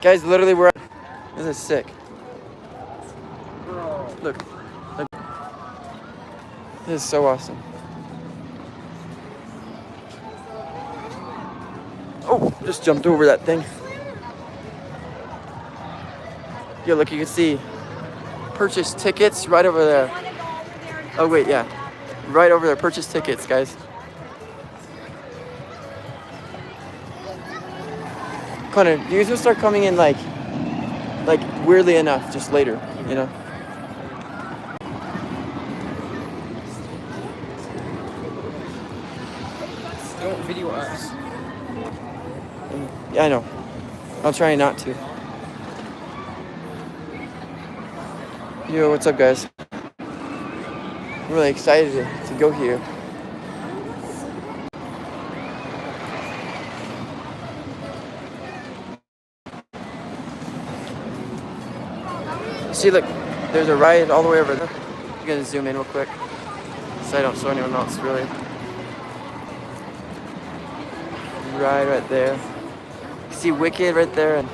Guys, literally we're... This is sick. Look. This is so awesome. Oh, just jumped over that thing. Yeah, look, you can see purchase tickets right over there. Oh, wait, yeah. Right over there, purchase tickets, guys. Connor, these will start coming in like weirdly enough, just later, you know? Don't video us. Yeah, I know. I'll try not to. Yo, what's up, guys? I'm really excited to go here. See, look, there's a ride all the way over there. I'm gonna zoom in real quick so I don't show anyone else, really. Ride right there. You see Wicked right there, and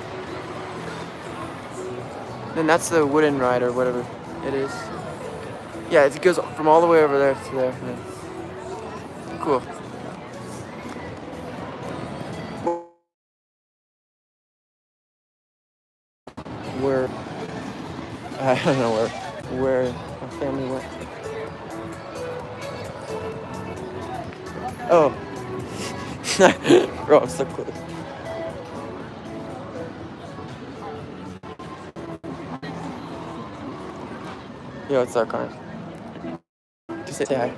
then that's the wooden ride or whatever it is. Yeah, it goes from all the way over there to there. Yeah. Cool. Where I don't know where my family went. Oh. Bro, I'm so close. Yo, what's up, Connor? Just say hi.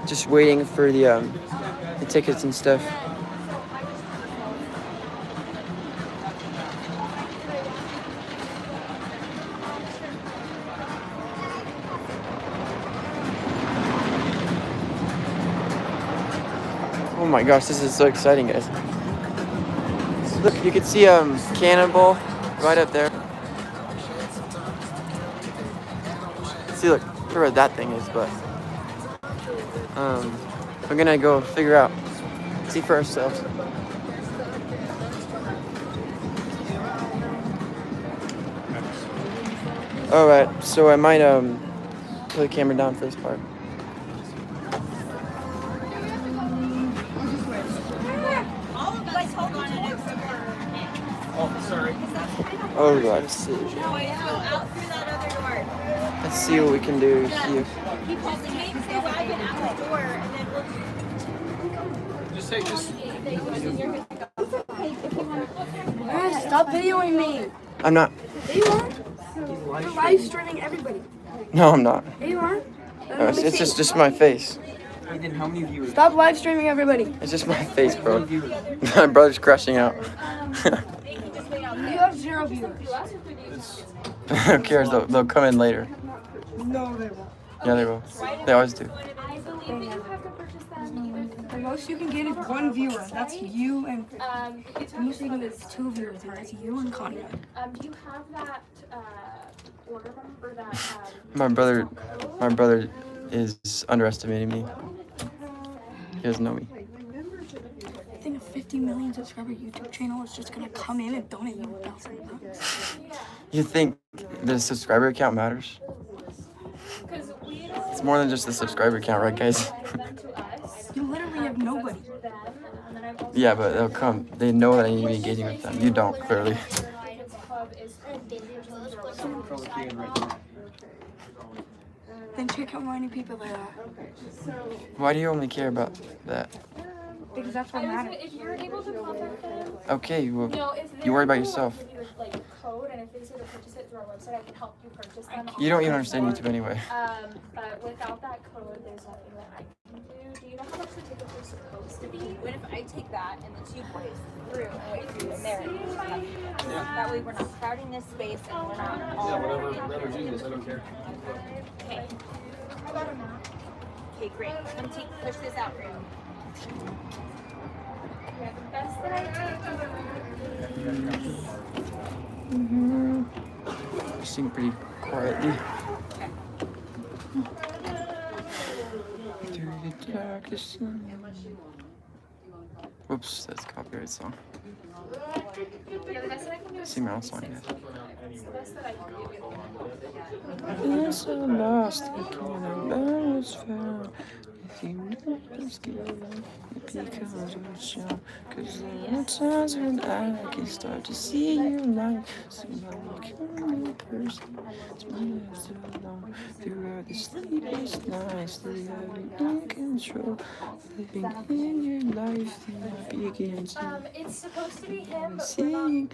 Just waiting for the tickets and stuff. Oh my gosh, this is so exciting, guys. Look, you can see Cannonball right up there. See, look where that thing is, but we're gonna go figure out, see for ourselves. All right, so I might put the camera down for this part. Oh, let's see. Let's see what we can do here. Stop videoing me. I'm not. There you are. You're live streaming everybody. No, I'm not. There you are. No, it's just my face. How many viewers? Stop live streaming everybody. It's just my face, bro. My brother's crashing out. You have 0 viewers. Who cares? They'll come in later. No, they won't. Yeah, they will. They always do. The most you can get is 1 viewer. That's you and. The most you can get is 2 viewers, and that's you and Conrad. Do you have that order number that? My brother is underestimating me. He doesn't know me. I think a 50 million subscriber YouTube channel is just gonna come in and donate you $1,000. You think the subscriber count matters? It's more than just the subscriber count, right, guys? You literally have nobody. Yeah, but they'll come. They know that I need to be engaging with them. You don't, clearly. Then check how many people there are. Why do you only care about that? Because that's what matters. If you're able to contact them, Okay, well, if you worry about yourself. like a code, and if they say to purchase it through our website, I can help you purchase them. You don't even understand YouTube anyway. But without that code, there's nothing that I can do. Do you know how much the tickets are supposed to be? What if I take that and the tube boys through and wait for you in there? That way we're not crowding this space and we're not all whatever genius, I don't care. Okay. Okay, great. Come push this out, Graham. Yeah, the best that I You sing pretty quietly. the darkest night. Oops, that's a copyright song. Yeah, the best that I can do is See my own song, yeah. It's the best that I can do. Yes, I lost again, and birds found. If you never give up, it becomes a show. Cause there are times when I can start to see you like somebody become a person. It's been so long throughout the sleepless nights that I've been in control. Living in your life, then I begin to It's supposed to be him, but we're not. seeing.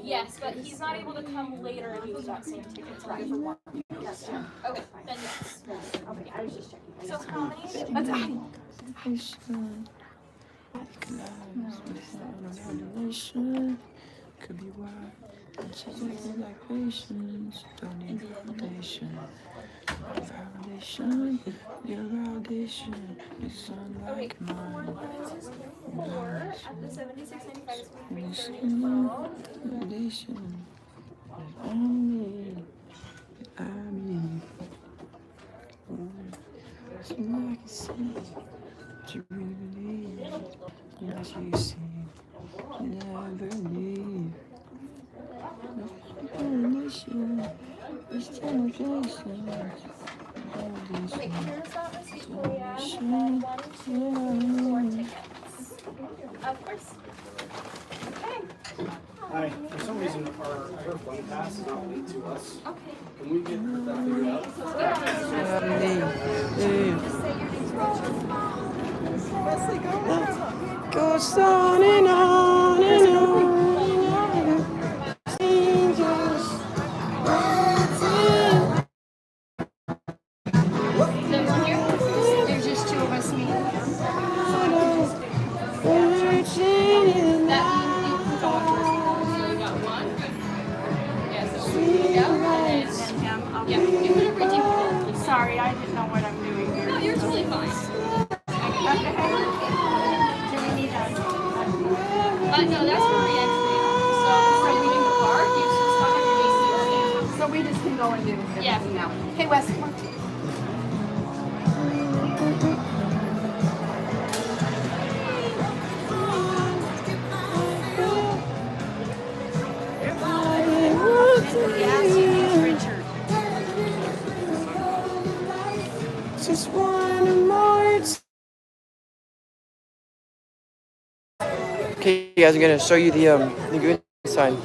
Yes, but he's not able to come later and use that same ticket. So give her one. Yes. Okay, then yes. Okay, I was just checking. So how many? That's could be why she's acting like patience. Don't need foundation. Foundation, your foundation is unlike mine. 4 at the 76.95 is Foundation, only I mean. So I can see what you really believe. What you see, never leave. Foundation, it's temptation. Okay, here's that receipt for you. 1, 2, 4 tickets. Of course. Okay. Hi, for some reason our phone pass is not linked to us. Okay. Can we get that figured out? Goes on and on and on. There's just 2 of us meeting. Sorry, I didn't know what I'm doing here. No, you're totally fine. Do we need a... No, that's for re-entry. So for leaving the park, you just talk underneath So we just can go and do everything Yeah. now. Hey, Wes, come on. Just one more. Okay, guys, I'm gonna show you the good sign.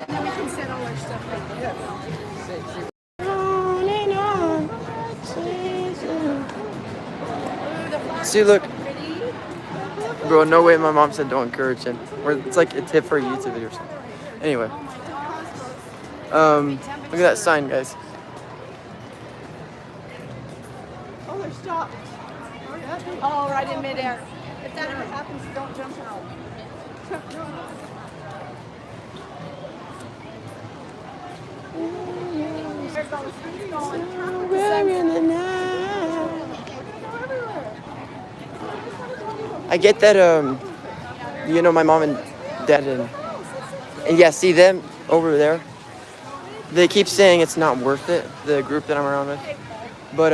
Now we can set all our stuff right there. On and on. See, look. Bro, no way my mom said don't encourage him. Or it's like a tip for a YouTube video or something. Anyway. Look at that sign, guys. Oh, they're stopped. Oh, right in midair. If that ever happens, don't jump out. There goes. He's going. I get that, you know, my mom and dad and yeah, see them over there. They keep saying it's not worth it, the group that I'm around with. But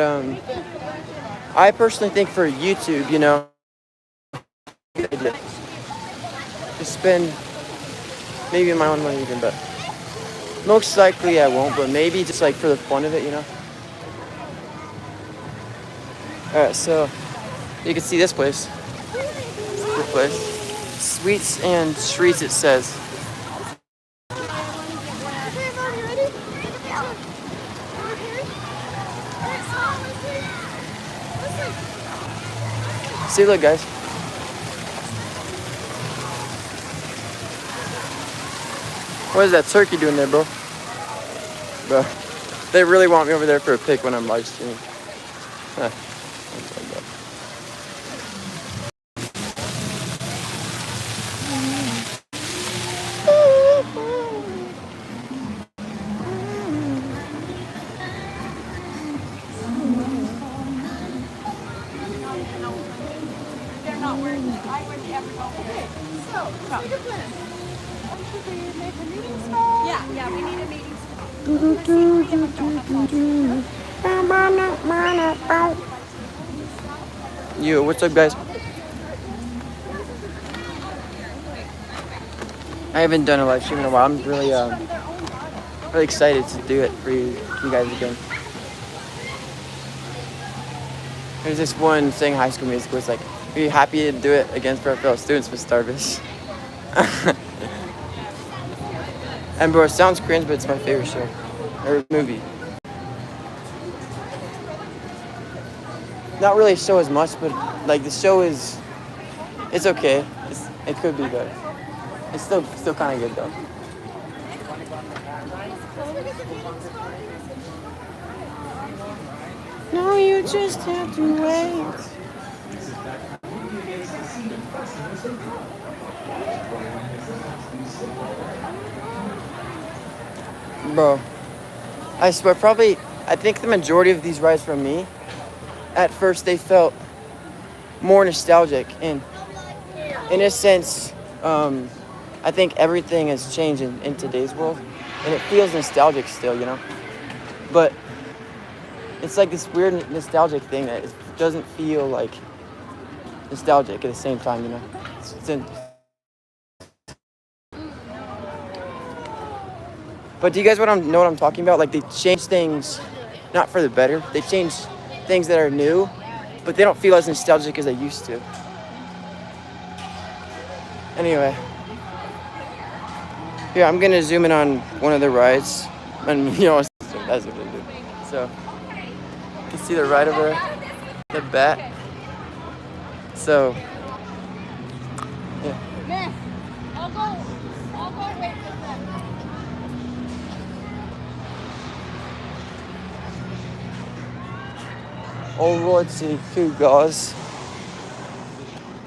I personally think for YouTube, you know, to spend maybe my own money even, but most likely I won't, but maybe just like for the fun of it, you know. Alright, so you can see this place. Good place. Sweets and treats, it says. See, look, guys. What is that turkey doing there, bro? Bro, they really want me over there for a pic when I'm live streaming. Huh. They're not working. Yeah, we need a meeting. Yo, what's up, guys? I haven't done a live stream in a while. I'm really excited to do it for you guys again. There's this one thing High School Musical was like, are you happy to do it again for our fellow students with Starvis? And bro, it sounds cringe, but it's my favorite show or movie. Not really a show as much, but like the show is, it's okay. It could be better. It's still kind of good though. No, you just have to wait. Bro, I swear, I think the majority of these rides from me, at first they felt more nostalgic. And in a sense, I think everything has changed in today's world. And it feels nostalgic still, you know? But it's like this weird nostalgic thing that it doesn't feel like nostalgic at the same time, you know? But do you guys know what I'm talking about? Like, they change things, not for the better. They change things that are new, but they don't feel as nostalgic as they used to. Anyway. Yeah, I'm gonna zoom in on one of the rides. And, you know, that's what I do. So, you can see the ride over there, the bat. So, yeah. Miss, I'll go and wait with them. Alrighty, cool guys.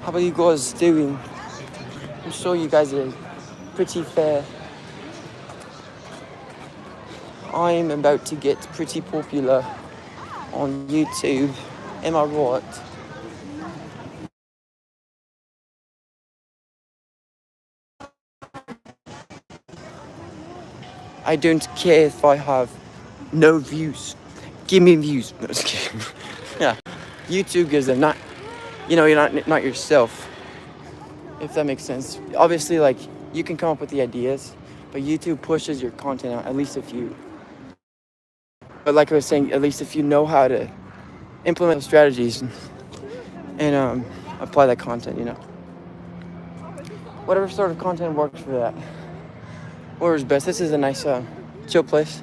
How are you guys doing? I'm sure you guys are pretty fair. I'm about to get pretty popular on YouTube. Am I right? I don't care if I have no views. Give me views. No, just kidding. Yeah, YouTube gives them not, you know, you're not yourself. If that makes sense. Obviously, like, you can come up with the ideas, but YouTube pushes your content out, at least if you. But like I was saying, at least if you know how to implement those strategies and apply that content, you know. Whatever sort of content works for that. Whatever's best. This is a nice chill place.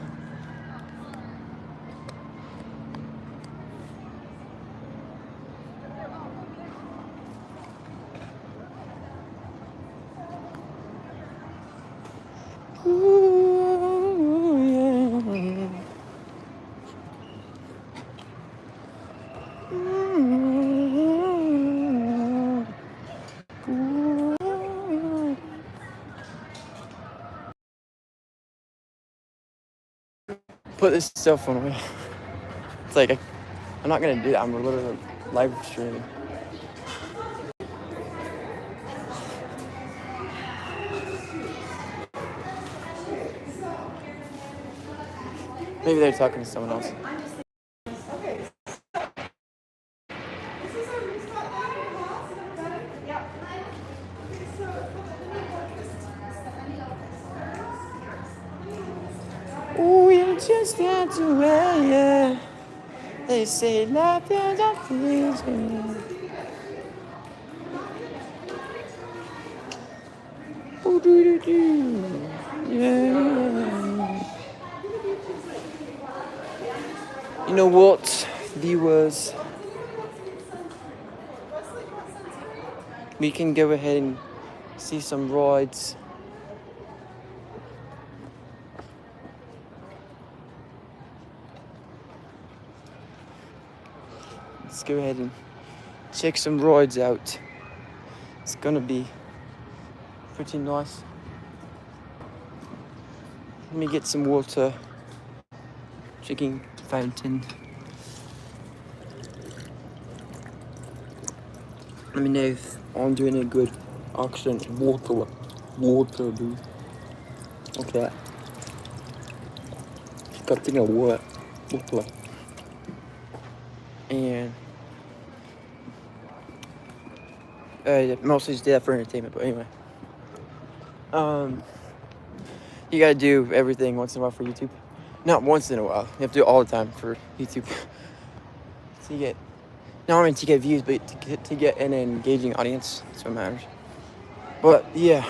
Put this cell phone away. It's like, I'm not gonna do that. I'm literally live streaming. Maybe they're talking to someone else. Oh, you just have to wait, yeah. They say nothing's up easy. Yeah. You know what, viewers? We can go ahead and see some rides. Let's go ahead and check some rides out. It's gonna be pretty nice. Let me get some water. Checking fountain. Let me know if I'm doing a good accent. Water, dude. Okay. Cutting a what? Water. And mostly just did that for entertainment. But anyway, you gotta do everything once in a while for YouTube. Not once in a while. You have to do it all the time for YouTube. So you get, not only to get views, but to get an engaging audience. That's what matters. But yeah,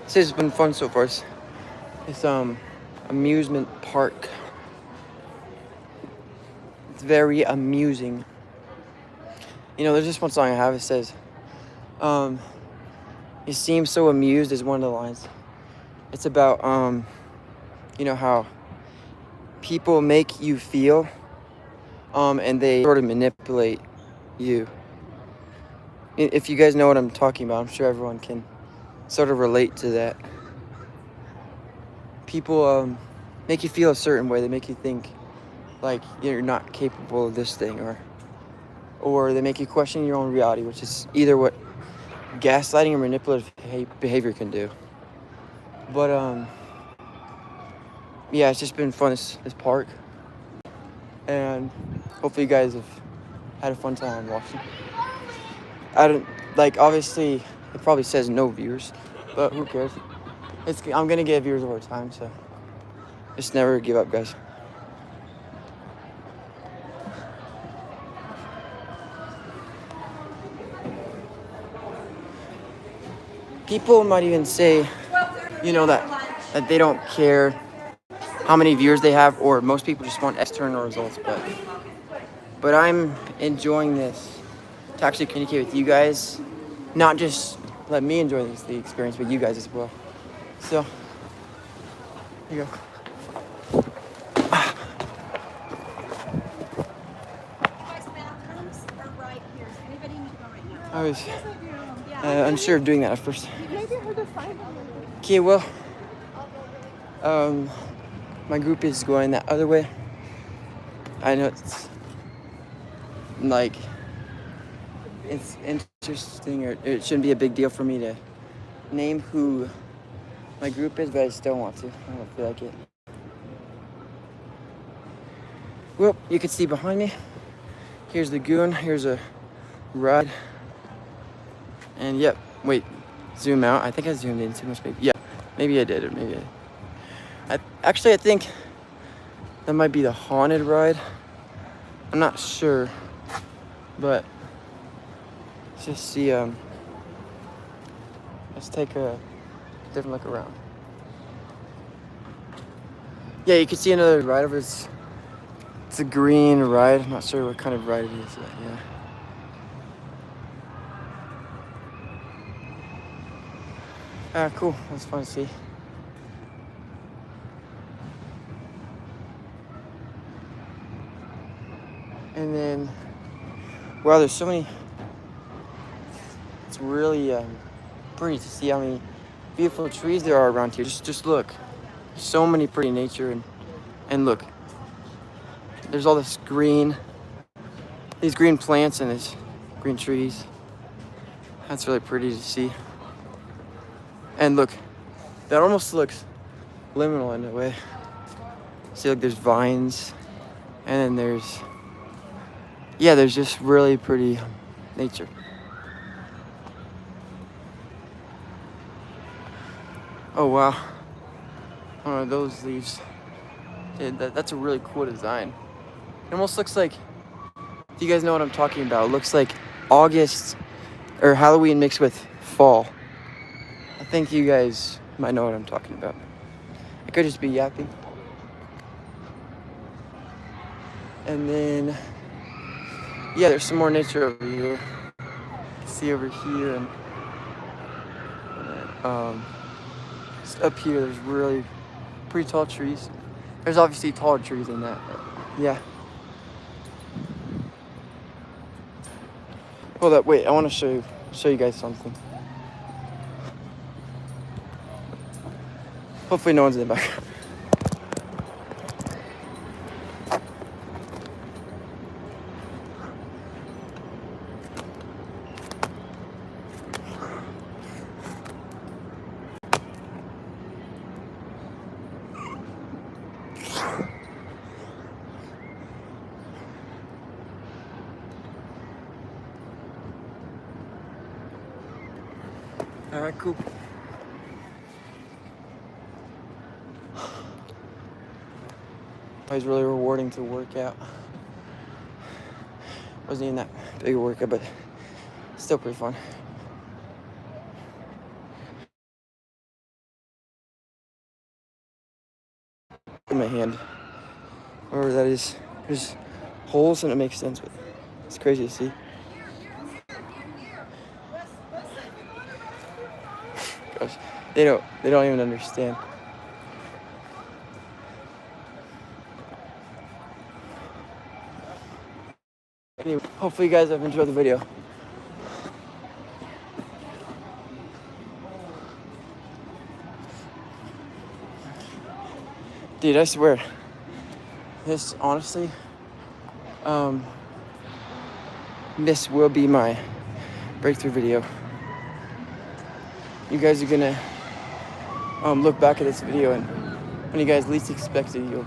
this has been fun so far. It's amusement park. It's very amusing. You know, there's just one song I have. It says, "You seem so amused" is one of the lines. It's about you know how people make you feel, and they sort of manipulate you. If you guys know what I'm talking about, I'm sure everyone can sort of relate to that. People make you feel a certain way. They make you think like you're not capable of this thing, or they make you question your own reality, which is either what gaslighting or manipulative behavior can do. But yeah, it's just been fun, this park, and hopefully you guys have had a fun time watching. I don't, like, obviously it probably says no viewers, but who cares? I'm gonna get viewers over time, so just never give up, guys. People might even say, you know, that they don't care how many viewers they have, or most people just want external results, but I'm enjoying this to actually communicate with you guys, not just let me enjoy the experience, but you guys as well. So here you go. I was unsure of doing that at first. Okay, well, my group is going that other way. I know it's like, it's interesting, or it shouldn't be a big deal for me to name who my group is, but I just don't want to. I don't feel like it. Well, you can see behind me, here's the Goon, here's a ride. And yep, wait, zoom out. I think I zoomed in too much, maybe. Yeah, maybe I did, or maybe I think that might be the haunted ride. I'm not sure, but let's just see. Let's take a different look around. Yeah, you can see another ride over. It's a green ride. I'm not sure what kind of ride it is. Yeah. Ah, cool. That's fun to see. And then, wow, there's so many. It's really pretty to see how many beautiful trees there are around here. Just look. So many pretty nature, and look. There's all this green, these green plants and these green trees. That's really pretty to see. And look, that almost looks liminal in a way. See, like, there's vines, and then there's just really pretty nature. Oh wow, one of those leaves. Dude, that's a really cool design. It almost looks like, if you guys know what I'm talking about, it looks like August or Halloween mixed with fall. I think you guys might know what I'm talking about. I could just be yapping. And then, yeah, there's some more nature over here. You can see over here, and just up here, there's really pretty tall trees. There's obviously taller trees than that, but yeah. Hold up, wait, I want to show you guys something. Hopefully no one's in the back. Alright, cool. It was really rewarding to work out. Wasn't even that big a workout, but still pretty fun. In my hand, wherever that is, there's holes and it makes sense, but it's crazy to see. Gosh, they don't even understand. Anyway, hopefully you guys have enjoyed the video. Dude, I swear, this honestly, this will be my breakthrough video. You guys are gonna look back at this video, and when you guys least expect it, you'll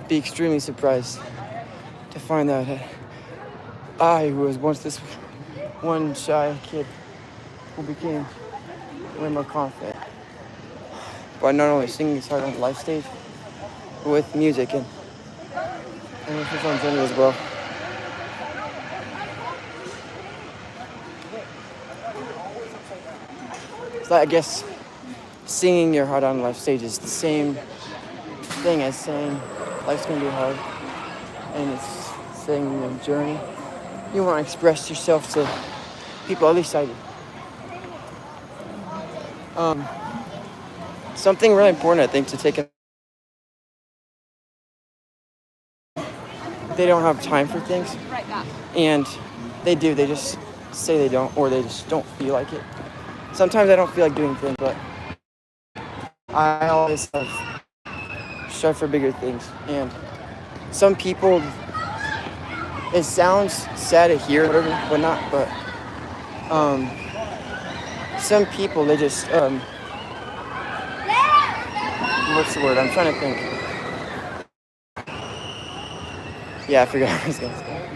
be extremely surprised to find out that I, who was once this one shy kid, who became way more confident by not only singing his heart on the live stage, but with music and with his own journey as well. So I guess singing your heart on the live stage is the same thing as saying life's gonna be hard, and it's saying your journey. You want to express yourself to people, at least I do. Something really important, I think, to take in. They don't have time for things. Right back. And they do, they just say they don't, or they just don't feel like it. Sometimes I don't feel like doing things, but I always have strive for bigger things. And some people, it sounds sad to hear, whatever, whatnot, but some people, they just what's the word? I'm trying to think. Yeah, I forgot what I was gonna say.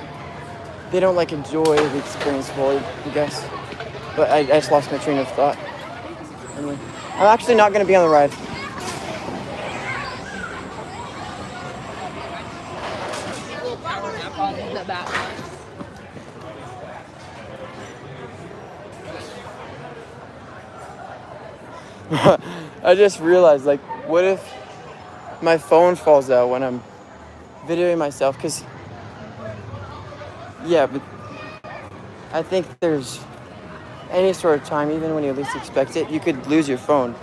They don't like enjoy the experience fully, I guess. But I just lost my train of thought. Anyway, I'm actually not gonna be on the ride. The back. I just realized, like, what if my phone falls out when I'm videoing myself? Because, yeah, but I think there's any sort of time, even when you least expect it, you could lose your phone,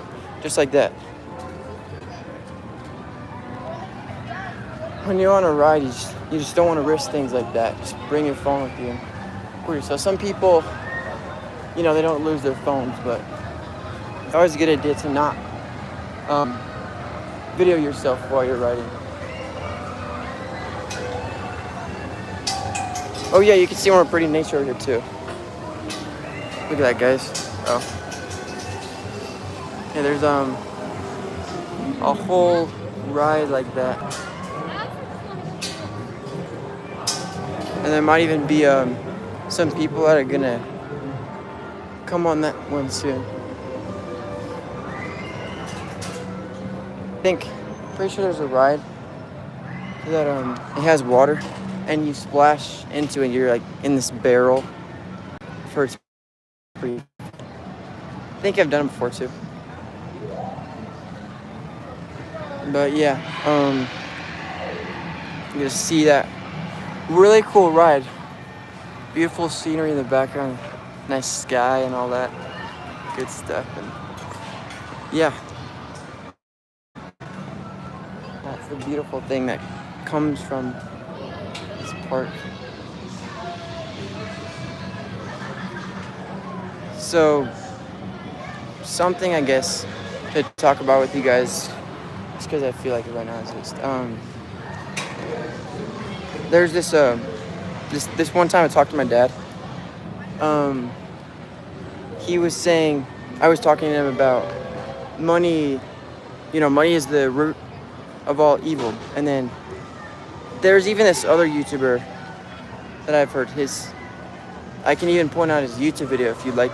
just like that. When you're on a ride, you just don't want to risk things like that. Just bring your phone with you and record yourself. Some people, they don't lose their phones, but it's always a good idea to not video yourself while you're riding. Oh yeah, you can see more pretty nature over here too. Look at that, guys. Oh. Yeah, there's a whole ride like that. And there might even be some people that are gonna come on that one soon. Pretty sure there's a ride that it has water, and you splash into it. You're like in this barrel for its free. I think I've done it before too. But yeah, you just see that really cool ride. Beautiful scenery in the background, nice sky and all that good stuff. And yeah, that's the beautiful thing that comes from this park. So, something I guess to talk about with you guys, just because I feel like it right now, is just there's this this one time I talked to my dad. He was saying, I was talking to him about money. Money is the root of all evil. And then there's even this other YouTuber that I've heard I can even point out his YouTube video if you'd like.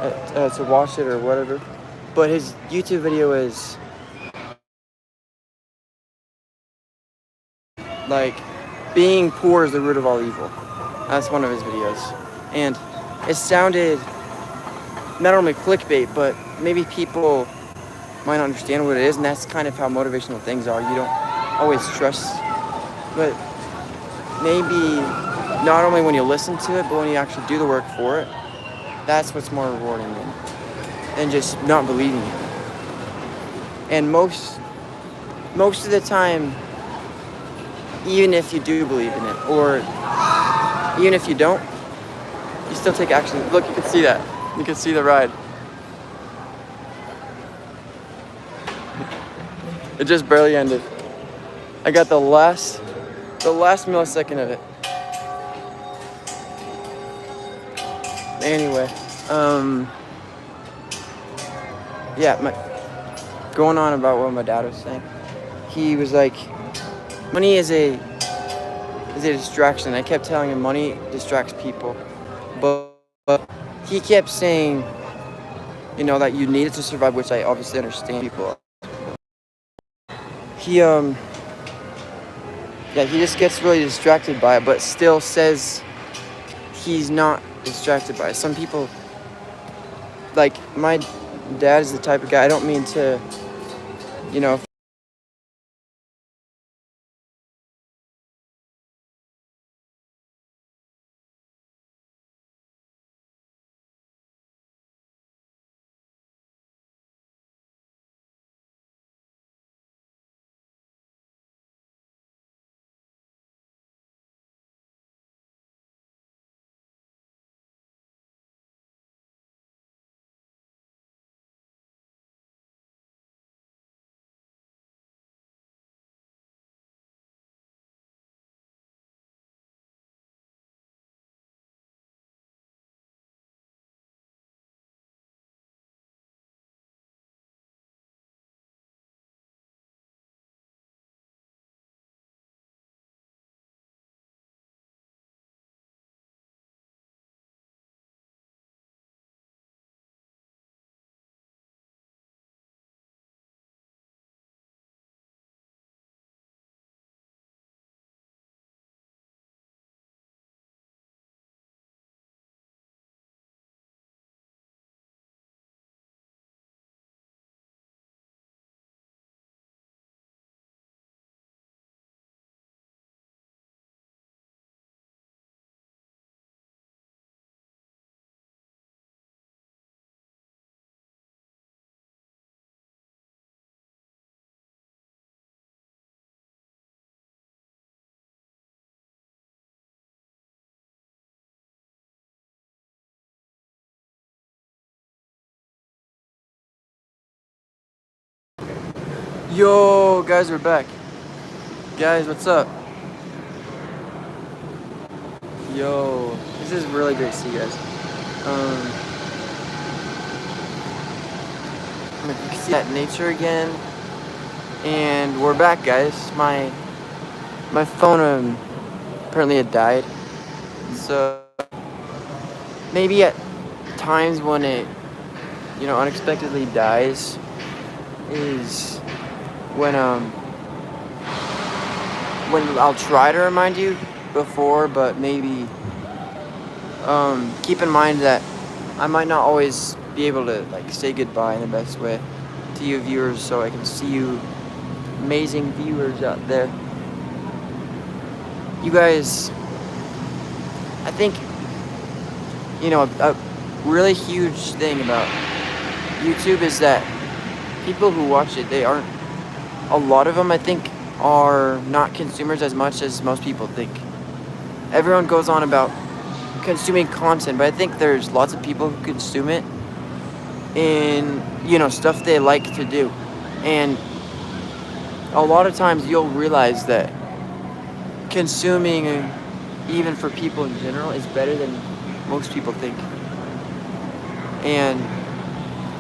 to watch it or whatever. But his YouTube video is like, being poor is the root of all evil. That's one of his videos. And it sounded not only clickbait, but maybe people might not understand what it is, and that's kind of how motivational things are. You don't always trust, but maybe not only when you listen to it, but when you actually do the work for it, that's what's more rewarding than just not believing it. And most of the time, even if you do believe in it, or even if you don't, you still take action. Look, you can see that. You can see the ride. It just barely ended. I got the last millisecond of it. Anyway, yeah, going on about what my dad was saying. He was like, money is a distraction. I kept telling him money distracts people, but he kept saying, you know, that you need it to survive, which I obviously understand. People, he just gets really distracted by it, but still says he's not distracted by it. Some people, like my dad is the type of guy, I don't mean to, you know, yo, guys, we're back. Guys, what's up? Yo, this is really great to see you guys. You can see that nature again, and we're back, guys. My phone apparently had died, so maybe at times when it, you know, unexpectedly dies is when I'll try to remind you before, but maybe keep in mind that I might not always be able to like say goodbye in the best way to you viewers, so I can see you amazing viewers out there. You guys, I think, you know, a really huge thing about YouTube is that people who watch it, a lot of them I think are not consumers as much as most people think. Everyone goes on about consuming content, but I think there's lots of people who consume it in, you know, stuff they like to do. And a lot of times you'll realize that consuming, even for people in general, is better than most people think. And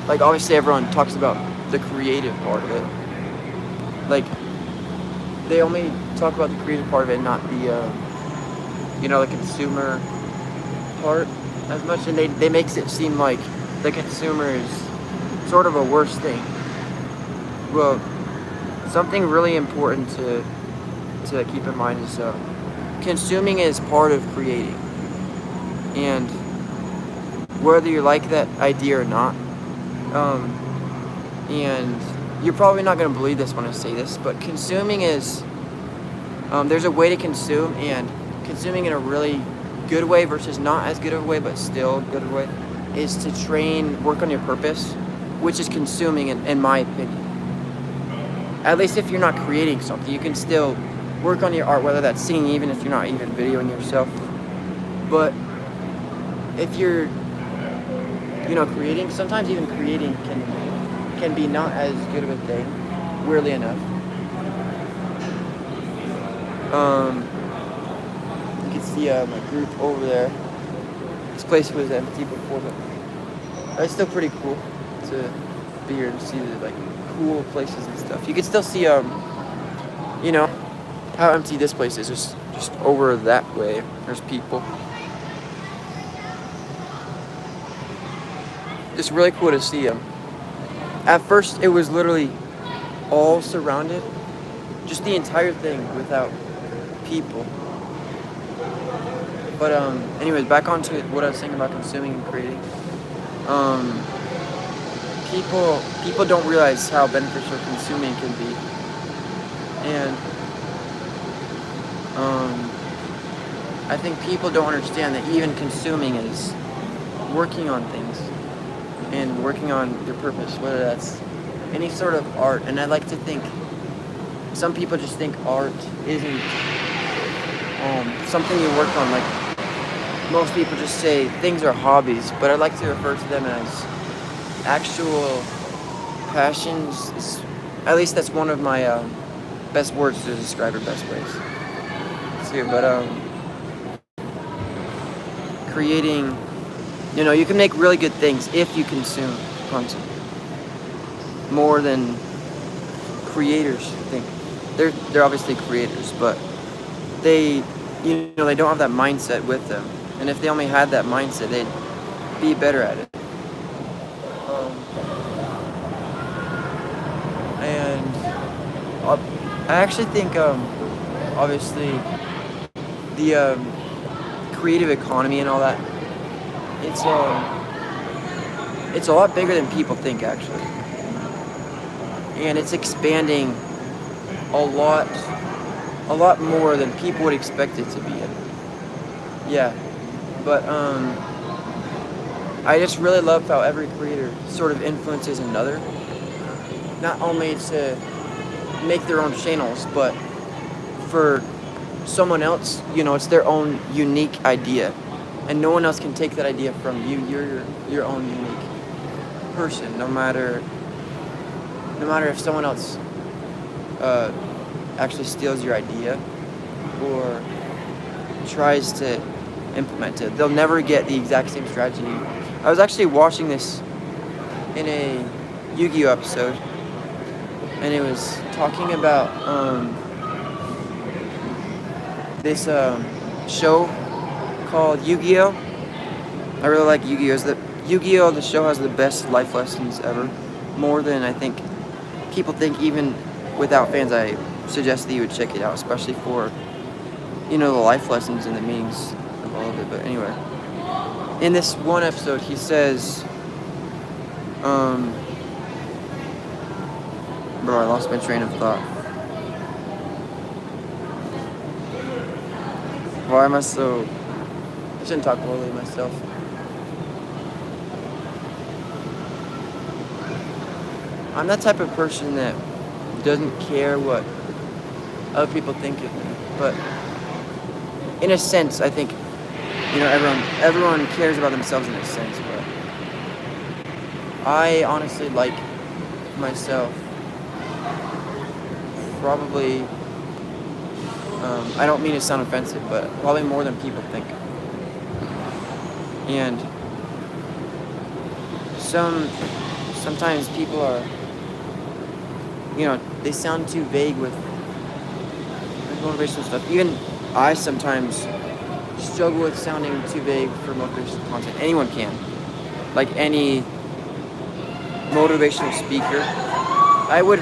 like obviously everyone talks about the creative part of it. Like they only talk about the creative part of it, not the you know, the consumer part as much, and they makes it seem like the consumer is sort of a worse thing. Well, something really important to keep in mind is consuming is part of creating. And whether you like that idea or not, and you're probably not going to believe this when I say this, but consuming is, there's a way to consume, and consuming in a really good way versus not as good of a way, but still good of a way, is to work on your purpose, which is consuming in my opinion. At least if you're not creating something, you can still work on your art, whether that's singing, even if you're not even videoing yourself. But if you're, creating, sometimes even creating can be not as good of a thing, weirdly enough. You can see my group over there. This place was empty before, but it's still pretty cool to be here and see the cool places and stuff. You can still see how empty this place is. Just over that way, there's people. It's really cool to see them. At first, it was literally all surrounded, just the entire thing without people. But anyways, back onto what I was saying about consuming and creating. People don't realize how beneficial consuming can be, and I think people don't understand that even consuming is working on things and working on your purpose, whether that's any sort of art. And I like to think, some people just think art isn't something you work on. Like most people just say things are hobbies, but I like to refer to them as actual passions. At least that's one of my best words to describe it, best ways too. But creating, you can make really good things if you consume content more than creators think. They're obviously creators, but they they don't have that mindset with them. And if they only had that mindset, they'd be better at it. And I actually think, obviously, the creative economy and all that, it's a lot bigger than people think, actually. And it's expanding a lot more than people would expect it to be. Yeah, but I just really love how every creator sort of influences another, not only to make their own channels, but for someone else, it's their own unique idea, and no one else can take that idea from you. You're your own unique person, no matter if someone else actually steals your idea or tries to implement it. They'll never get the exact same strategy. I was actually watching this in a Yu-Gi-Oh episode, and it was talking about this show called Yu-Gi-Oh. I really like Yu-Gi-Oh. Yu-Gi-Oh, the show, has the best life lessons ever, more than I think people think. Even without fans, I suggest that you would check it out, especially for the life lessons and the meanings of all of it. But anyway, in this one episode, he says, bro, I lost my train of thought. Why am I so... I shouldn't talk poorly of myself. I'm that type of person that doesn't care what other people think of me. But in a sense, I think, everyone cares about themselves in a sense. But I honestly like myself probably, I don't mean to sound offensive, but probably more than people think. And sometimes people are, they sound too vague with motivational stuff. Even I sometimes struggle with sounding too vague for motivational content. Anyone can. like any motivational speaker. I would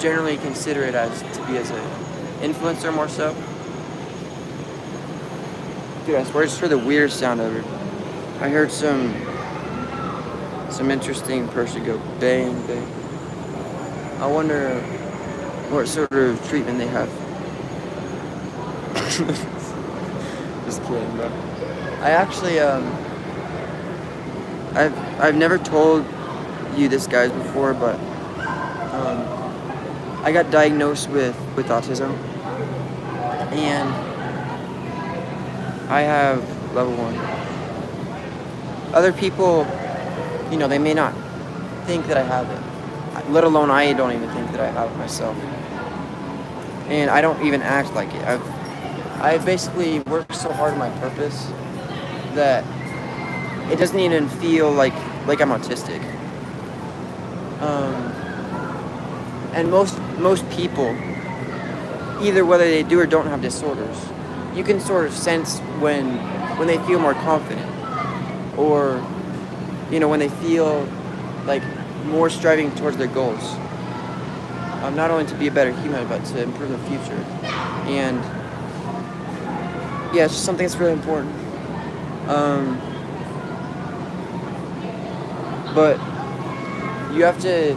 generally consider it as to be as an influencer more so. Dude, I swear I just heard the weirdest sound ever. I heard some interesting person go bang bang. I wonder what sort of treatment they have. Just kidding, bro. I actually I've never told you this guys before, but I got diagnosed with autism, and I have level 1. Other people, you know, they may not think that I have it, let alone I don't even think that I have it myself, and I don't even act like it. I basically worked so hard on my purpose that it doesn't even feel like I'm autistic. And most people, either whether they do or don't have disorders, you can sort of sense when they feel more confident, or you know, when they feel like more striving towards their goals. Not only to be a better human, but to improve the future. And yeah, it's just something that's really important. But you have to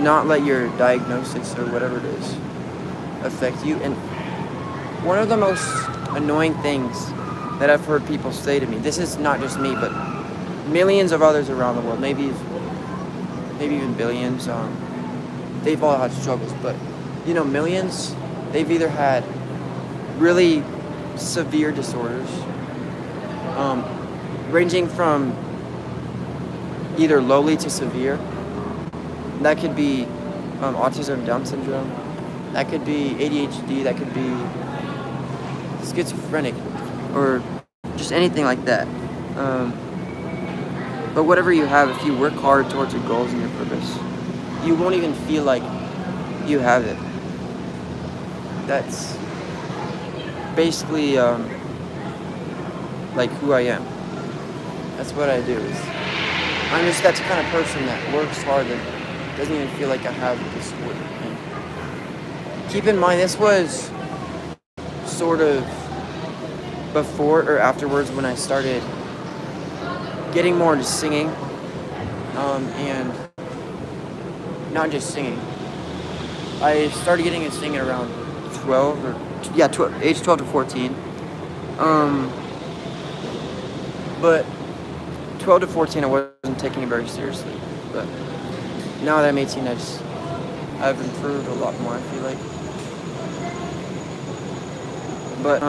not let your diagnosis or whatever it is affect you. And one of the most annoying things that I've heard people say to me, this is not just me, but millions of others around the world, maybe even billions, they've all had struggles, but you know, millions, they've either had really severe disorders, ranging from either lowly to severe. That could be autism, Down syndrome. That could be ADHD. That could be schizophrenic, or just anything like that. But whatever you have, if you work hard towards your goals and your purpose, you won't even feel like you have it. That's basically like who I am. That's what I do. I'm just that kind of person that works hard, that doesn't even feel like I have this disorder. And keep in mind, this was sort of before or afterwards when I started getting more into singing, and not just singing. I started getting into singing around age 12 to 14. But 12 to 14, I wasn't taking it very seriously. But now that I'm 18, I've improved a lot more, I feel like. But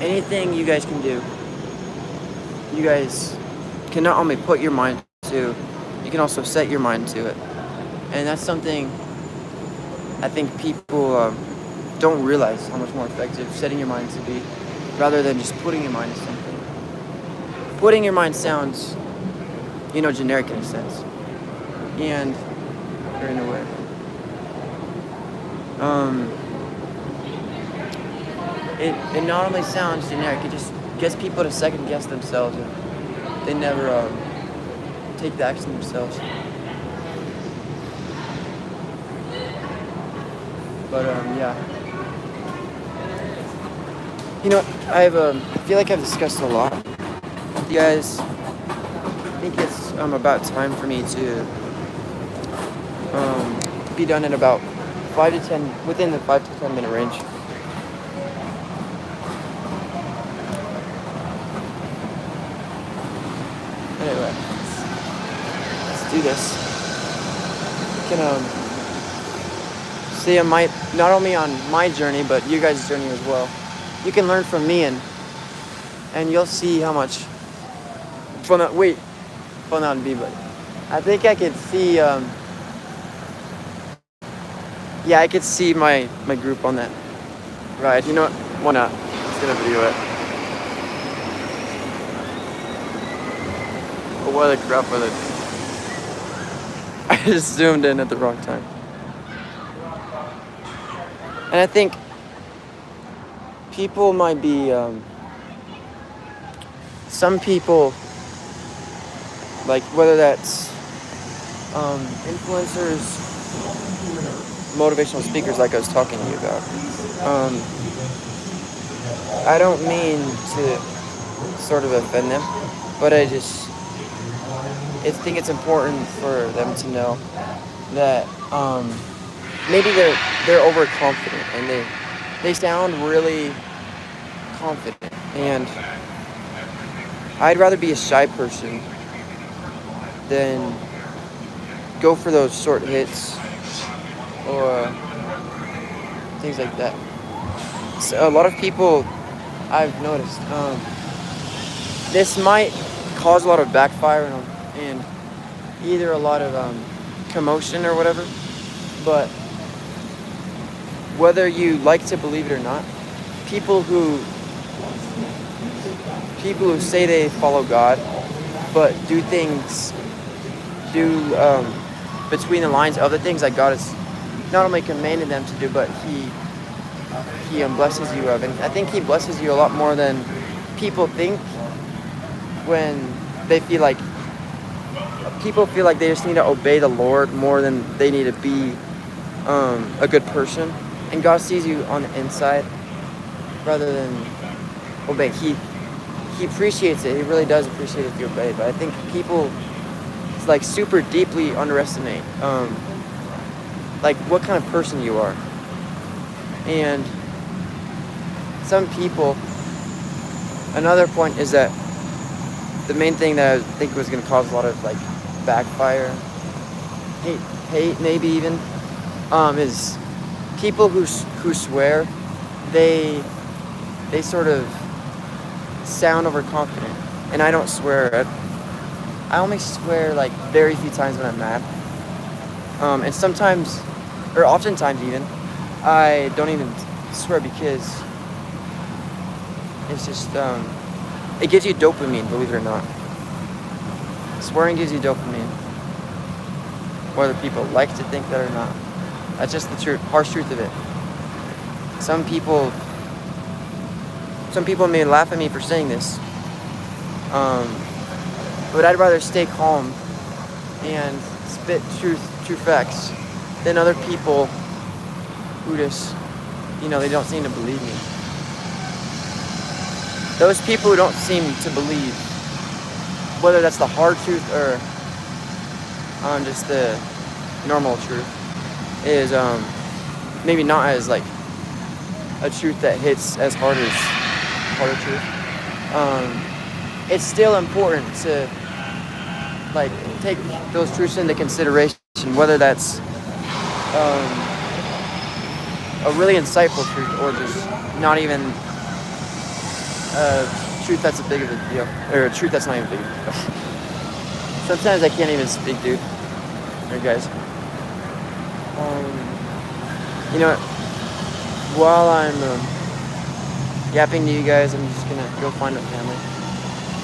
anything you guys can do, you guys can not only put your mind to, you can also set your mind to it. And that's something I think people don't realize how much more effective setting your mind to be, rather than just putting your mind to something. Putting your mind sounds, you know, generic in a sense, and or in a way. It not only sounds generic, it just gets people to second guess themselves, and they never take the action themselves. But yeah, you know, I feel like I've discussed a lot with you guys. I think it's about time for me to be done in about 5 to 10, within the 5 to 10 minute range. Anyway, let's do this. We can see not only on my journey, but you guys' journey as well. You can learn from me, and you'll see how much fun that would be. But I think I could see, I could see my group on that ride. You know what? Why not? It's gonna video it. But what the crap with it? I just zoomed in at the wrong time. And I think people might be some people, like whether that's influencers, motivational speakers like I was talking to you about, I don't mean to sort of offend them, but I think it's important for them to know that maybe they're overconfident and they sound really confident, and I'd rather be a shy person than go for those short hits or things like that. So a lot of people, I've noticed, this might cause a lot of backfire and either a lot of commotion or whatever, but whether you like to believe it or not, people who say they follow God but do between the lines of the things that God has not only commanded them to do, but he blesses you of. And I think he blesses you a lot more than people think when people feel like they just need to obey the Lord more than they need to be a good person. And God sees you on the inside rather than obey. He appreciates it. He really does appreciate it if you obey. But I think people like super deeply underestimate like what kind of person you are. And some people, another point is that the main thing that I think was going to cause a lot of like backfire, hate maybe even, is people who swear. They sort of sound overconfident, and I don't swear. I only swear like very few times when I'm mad, and sometimes, or oftentimes even, I don't even swear because it's just it gives you dopamine, believe it or not. Swearing gives you dopamine, whether people like to think that or not. That's just the truth, harsh truth of it. Some people may laugh at me for saying this, but I'd rather stay calm and spit true facts than other people who just, they don't seem to believe me. Those people who don't seem to believe, whether that's the hard truth or just the normal truth, is maybe not as like a truth that hits as hard as harder truth. It's still important to like take those truths into consideration, whether that's a really insightful truth or just not even a truth that's a big of a deal, or a truth that's not even big of a deal. Sometimes I can't even speak, dude. Alright, guys. While I'm yapping to you guys, I'm just gonna go find a family.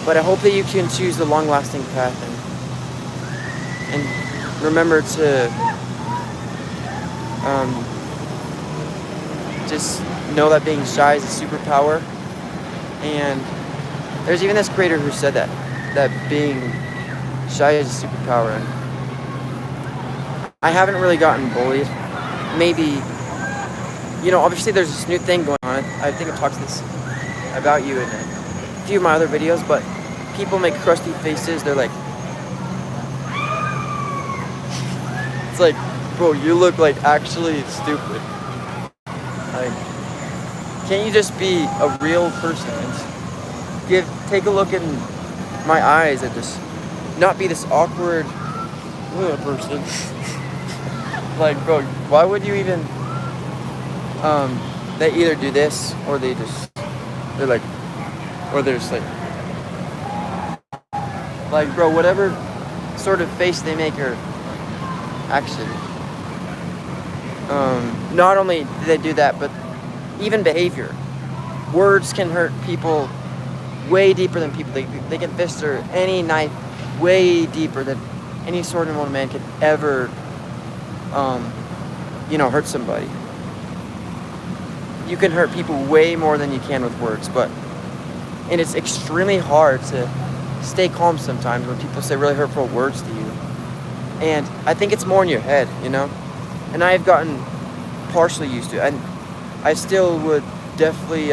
But I hope that you can choose the long-lasting path and remember to just know that being shy is a superpower. And there's even this creator who said that being shy is a superpower. And I haven't really gotten bullied. Maybe, obviously there's this new thing going on. I think I've talked this about you in a few of my other videos, but people make crusty faces. They're like, it's like, bro, you look like actually stupid. Like, can't you just be a real person and take a look in my eyes and just not be this awkward person? Like, bro, why would you even, they either do this or they're just like, bro, whatever sort of face they make or action. Not only do they do that, but even behavior. Words can hurt people way deeper than people. They can fester any knife way deeper than any sword in one man could ever, hurt somebody. You can hurt people way more than you can with words, but And it's extremely hard to stay calm sometimes when people say really hurtful words to you. And I think it's more in your head, you know? And I have gotten partially used to it. And I still would definitely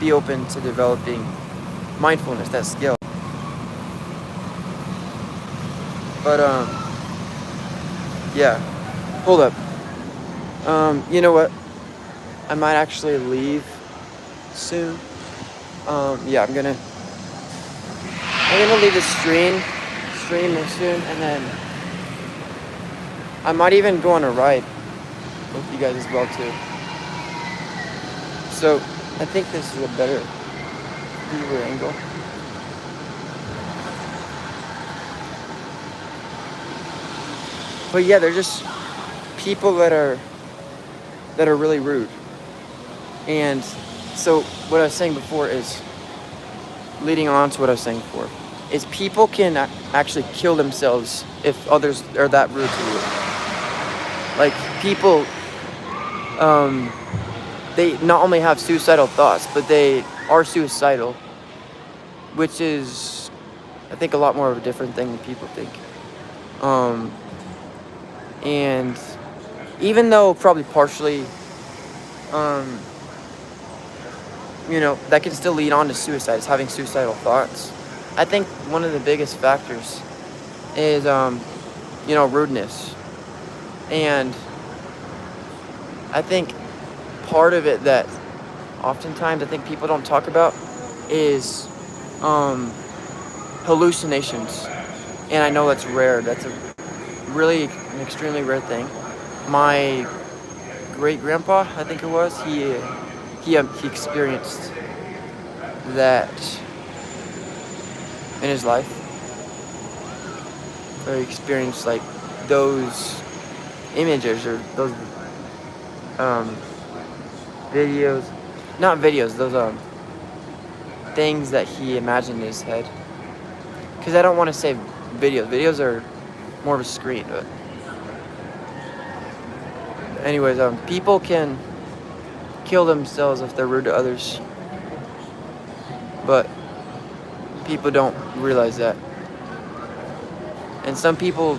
be open to developing mindfulness, that skill. But, yeah. Hold up. You know what? I might actually leave soon. Yeah, I'm gonna leave the stream soon, and then I might even go on a ride with you guys as well too. So I think this is a better viewer angle. But yeah, they're just people that are really rude. And so what I was saying before is, leading on to what I was saying before, is people can actually kill themselves if others are that rude to you. Like, people, they not only have suicidal thoughts, but they are suicidal, which is, I think, a lot more of a different thing than people think. And even though probably partially, you know, that can still lead on to suicide, is having suicidal thoughts. I think one of the biggest factors is, you know, rudeness. And I think part of it that oftentimes I think people don't talk about is hallucinations. And I know that's rare. That's an extremely rare thing. My great-grandpa, I think it was, he experienced that in his life. Or he experienced like those images or those videos, not videos, those things that he imagined in his head. Because I don't want to say videos. Videos are more of a screen, but anyways, people can kill themselves if they're rude to others, but people don't realize that. And some people